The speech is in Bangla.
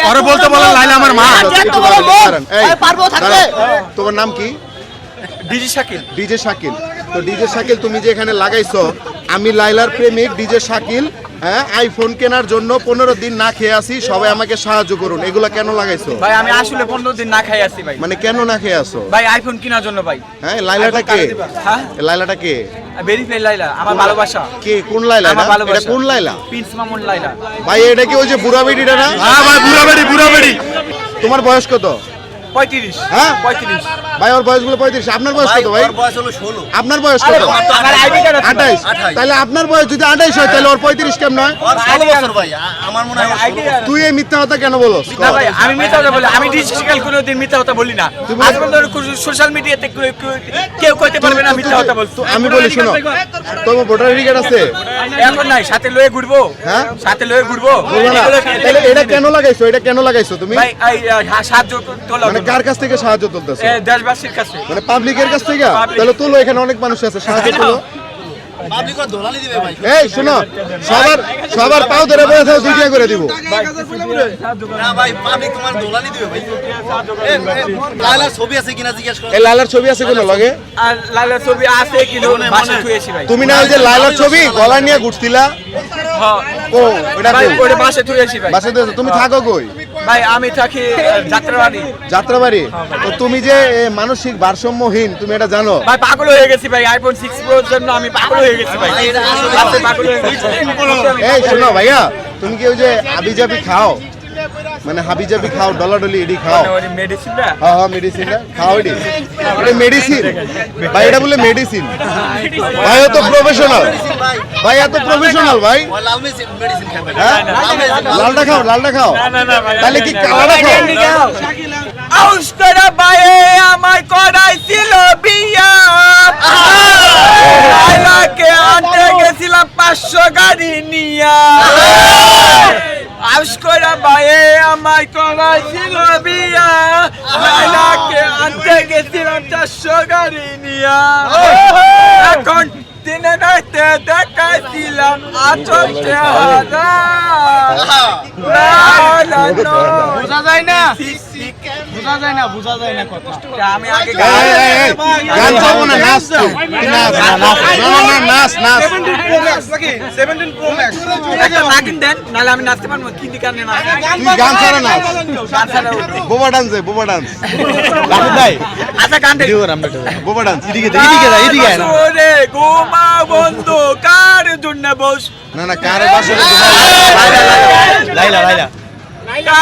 আরে বলতে বলেন লাইলা আমার মা। তোমার নাম কি? ডিজে শাকিল। ডিজে শাকিল। তো ডিজে শাকিল তুমি যে এখানে লাগাইছো, আমি লাইলার প্রেমিক ডিজে শাকিল, হ্যাঁ, আইফোন কেনার জন্য 15 দিন না খেয়ে আসি, সবাই আমাকে সাহায্য করুন। এগুলা কেন লাগাইছো ভাই? আমি আসলে 15 দিন না খাই আছি ভাই। মানে কেন না খেয়ে আসো ভাই আইফোন কেনার জন্য ভাই। হ্যাঁ, লাইলাটা কে? হ্যাঁ, লাইলাটা কে? ভেরিফাই লাইলা, আমার ভালোবাসা। কে? কোন লাইলা? আমার ভালোবাসা। এটা কোন লাইলা? প্রিন্স মামুন লাইলা। ভাই এটা কি ওই যে বুড়া বেডিটা না? হ্যাঁ ভাই, বুড়া বেড়ি। তোমার বয়স কত? 35। হ্যাঁ 35। ভাই ওর বয়স গুলো 35। আপনার বয়স কত ভাই? বয়স হলো 16। আপনার বয়স কত? আমার আইডি কার্ড আছে 28। তাহলে আপনার বয়স যদি 28 হয় তাহলে ওর 35 কেমন হয়? আর 16 বছর ভাই, আমার মনে হয় আইডি কার্ড। তুই এই মিথ্যা কথা কেন বলছ? না ভাই, আমি মিথ্যা কথা বলি, আমি ডিজিটাল কোনোদিন মিথ্যা কথা বলি না। আজ পর্যন্ত সোশ্যাল মিডিয়াতে কেউ কইতে পারবে না মিথ্যা কথা বলছো। আমি বলি শোনো, তোমার ভোটার আইডি কার্ড আছে? এখন নাই, সাথে লয়ে ঘুরবো। হ্যাঁ, সাথে লয়ে ঘুরবো। বলবো না। তাহলে এটা কেন লাগাইছো? এটা কেন লাগাইছো তুমি? ভাই সাহায্য তোলা মানে কার কাছ থেকে সাহায্য তুলতেছো? দেশবাসীর কাছে। মানে পাবলিকের কাছ থেকে? তাহলে তুলো, এখানে অনেক মানুষ আছে, সাহায্য তুলো। পাবলিক আর দোলালি দিবে ভাই। এই শোনো, সবার পাও ধরে বসে থাকো, 2 টাকা করে দিব। না ভাই, পাবলিক তোমার দোলালি দিবে ভাই। লাইলার ছবি আছে কিনা জিজ্ঞেস করো। এই লালার ছবি আছে কোনো লগে? আর লালার ছবি আছে কিন্তু বাসা থুয়েছি ভাই। তুমি না ওই যে লালার ছবি গলা নিয়ে ঘুরছিলা? হ্যাঁ ও এটা ভাই, কই? ওটা বাসা থুয়েছি ভাই। বাসাতে আছো? তুমি থাকো কই? ভাই আমি থাকি যাত্রাবাড়ি। যাত্রাবাড়ি। তো তুমি যে মানসিক ভারসাম্যহীন, তুমি এটা জানো? ভাই পাগল হয়ে গেছি ভাই, আইফোন 6 প্রোর জন্য আমি পাগল হয়ে গেছি ভাই। রাতে পাগল হয়ে গেছি। এই শোনো ভাইয়া, তুমি কি ওই যে হাবিজাবি খাও? মানে হাবিজাবি খাও, ডলাডলি এডি খাও? মেডিসিনটা হ্যাঁ হ্যাঁ, মেডিসিনটা খাও। এডি এটা মেডিসিন ভাই, এটা বলে মেডিসিন। ভাই ও তো প্রফেশনাল ভাই, এত প্রফেশনাল ভাই। ওই লাল মেডিসিন খাবে। হ্যাঁ, লালটা খাও, লালটা খাও। তাহলে কি কালারটা খাও? আউস করে ভাই আমায় করাইছিল বিয়া, লাইলাকে আনতে গেছিলাম 500 গাড়ি নিয়া। আউস করে ভাই আমায় করাইছিল বিয়া, লাইলাকে আনতে গেছিলাম 400 গাড়ি নিয়া। এখন দিনে রাতে দেখাইছিলাম আচল চেহারা। বোঝা যায় না, বোঝা যায় না কথা। আমি আগে গান চাবো না, নাচ তো। নাচ নাচ। একটা নাগিন দেন, নাহলে আমি নাচতে পারবো। কি দিকানে নাচ? তুই গান ছাড়া নাচ। গান ছাড়া বোবা ডান্স, বোবা ডান্স। আচ্ছা গান দেন। বোবা ডান্স। ওরে গোমা বন্ধু কার জন্য বস না না, কারে বাসা? লাইলা